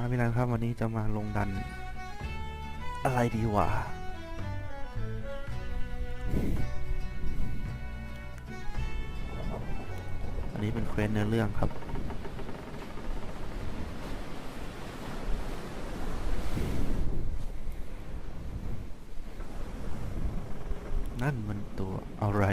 มาพี่นันครับวันนี้จะมาลงดันอะไรดีวะอันนี้เป็นเควสเนื้อเรื่องครับนั่นมันตัวอะไร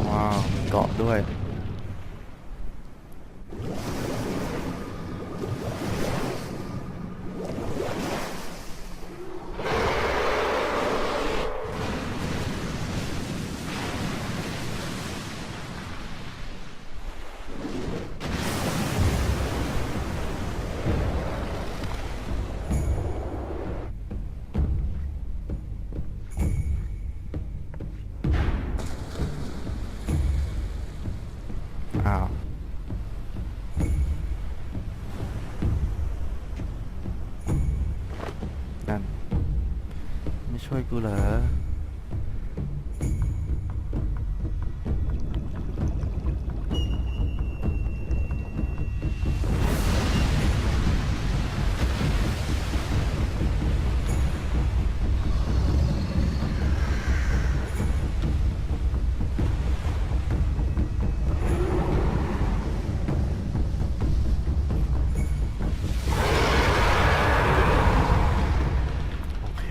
ว้าวเกาะด้วยอ้าวนั่นไม่ช่วยกูเหรอโอเค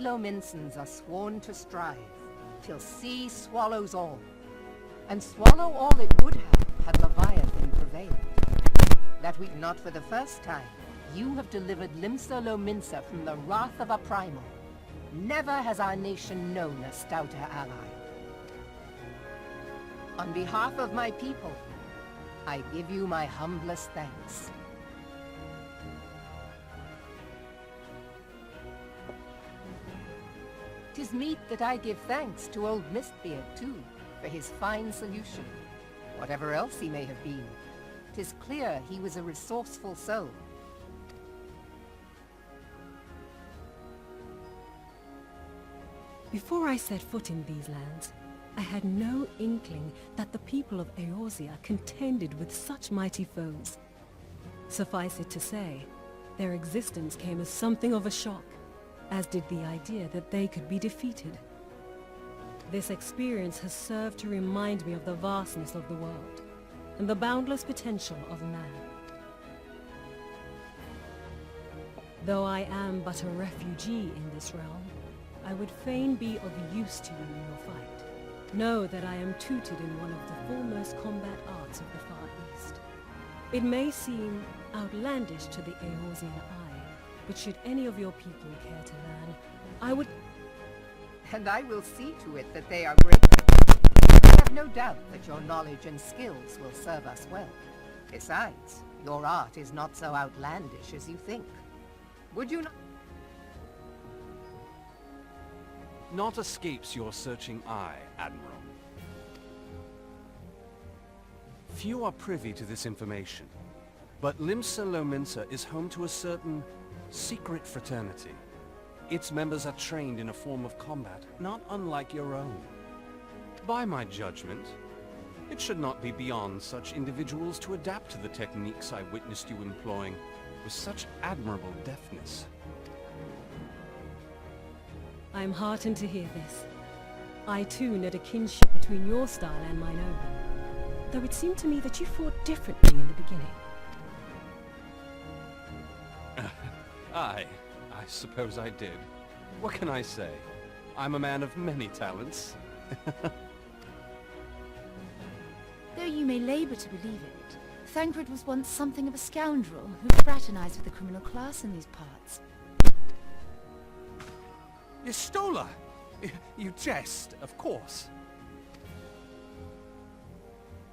Lominsons are sworn to strive, till sea swallows all. And swallow all it would have, had Leviathan prevailed. That we not for the first time, you have delivered Limsa Lominsa from the wrath of a primal. Never has our nation known a stouter ally. On behalf of my people, I give you my humblest thanks. 'Tis meet that I give thanks to old Mistbeard, too, for his fine solution. Whatever else he may have been, 'tis clear he was a resourceful soul. Before I set foot in these lands, I had no inkling that the people of Eorzea contended with such mighty foes. Suffice it to say, their existence came as something of a shock, as did the idea that they could be defeated. This experience has served to remind me of the vastness of the world, and the boundless potential of man. Though I am but a refugee in this realm, I would fain be of use to you in your fight. Know that I am tutored in one of the foremost combat arts of the Far East. It may seem outlandish to the Eorzean eye, but should any of your people care to learn, I would... And I will see to it that they are grateful. I have no doubt that your knowledge and skills will serve us well. Besides, your art is not so outlandish as you think. Would you not... Naught escapes your searching eye, Admiral. Few are privy to this information, but Limsa Lominsa is home to a certain secret fraternity. Its members are trained in a form of combat not unlike your own. By my judgment, it should not be beyond such individuals to adapt to the techniques I witnessed you employing with such admirable deftness. I am heartened to hear this. I too note a kinship between your style and mine own, though it seemed to me that you fought differently in the beginning. I suppose I did. What can I say? I'm a man of many talents. Though you may labor to believe it, Thancred was once something of a scoundrel who fraternized with the criminal class in these parts. Yestola! You jest, of course.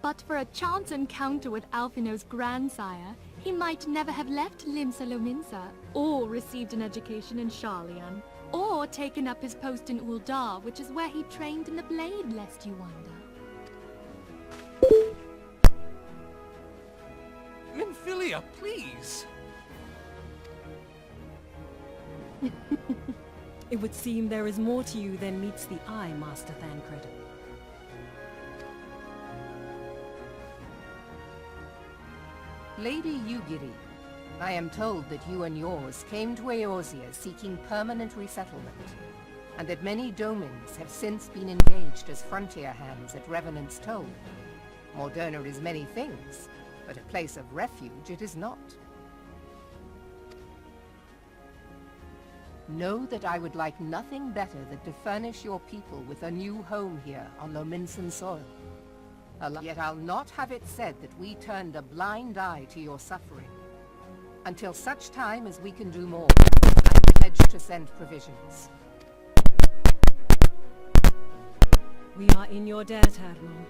But for a chance encounter with Alphino's grandsire, he might never have left Limsa Lominsa, or received an education in Sharlayan, or taken up his post in Uldar, which is where he trained in the blade, lest you wonder. Minfilia, please! It would seem there is more to you than meets the eye, Master Thancred. Lady Yugiri, I am told that you and yours came to Eorzea seeking permanent resettlement, and that many domins have since been engaged as frontier hands at Revenant's Toll. Morderna is many things, but a place of refuge it is not. Know that I would like nothing better than to furnish your people with a new home here on Lominsan soil. Yet I'll not have it said that we turned a blind eye to your suffering. Until such time as we can do more, I pledge to send provisions. We are in your debt, Admiral.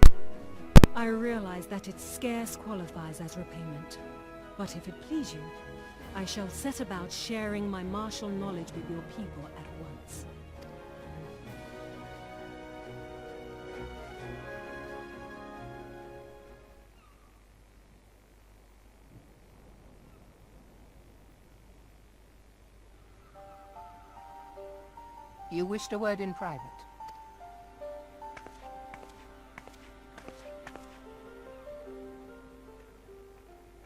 I realize that it scarce qualifies as repayment, but if it please you, I shall set about sharing my martial knowledge with your people at once. You wished a word in private.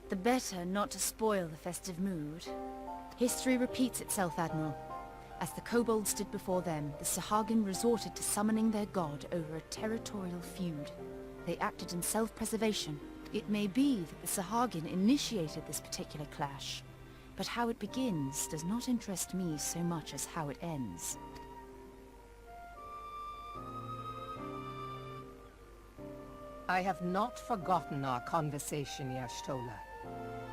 The better not to spoil the festive mood. History repeats itself, Admiral. As the kobolds stood before them, the Sahagin resorted to summoning their god over a territorial feud. They acted in self-preservation. It may be that the Sahagin initiated this particular clash, but how it begins does not interest me so much as how it ends. I have not forgotten our conversation, Y'ashtola.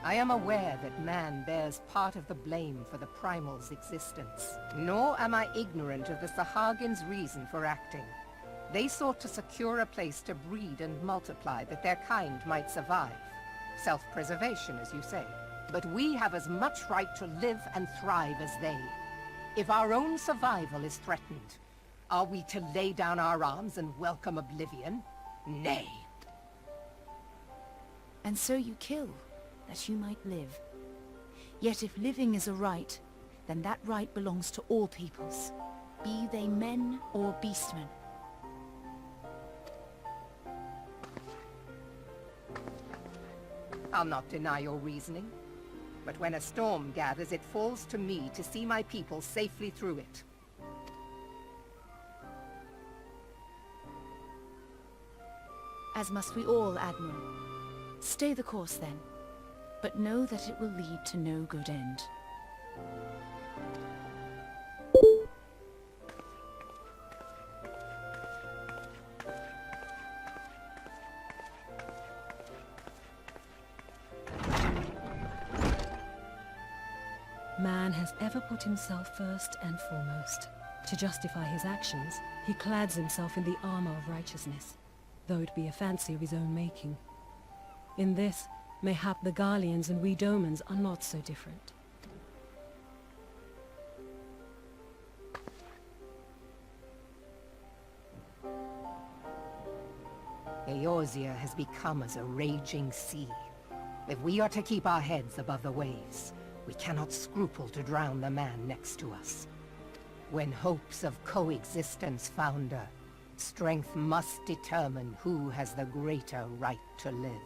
I am aware that man bears part of the blame for the Primal's existence. Nor am I ignorant of the Sahagins' reason for acting. They sought to secure a place to breed and multiply that their kind might survive. Self-preservation, as you say. But we have as much right to live and thrive as they. If our own survival is threatened, are we to lay down our arms and welcome oblivion? Nay. And so you kill, that you might live. Yet if living is a right, then that right belongs to all peoples, be they men or beastmen. I'll not deny your reasoning. But when a storm gathers, it falls to me to see my people safely through it. As must we all, Admiral. Stay the course then, but know that it will lead to no good end. Man has ever put himself first and foremost. To justify his actions, he clads himself in the armor of righteousness, though it be a fancy of his own making. In this, mayhap the Garleans and we Domans are not so different. Eorzea has become as a raging sea. If we are to keep our heads above the waves, we cannot scruple to drown the man next to us. When hopes of coexistence founder, strength must determine who has the greater right to live.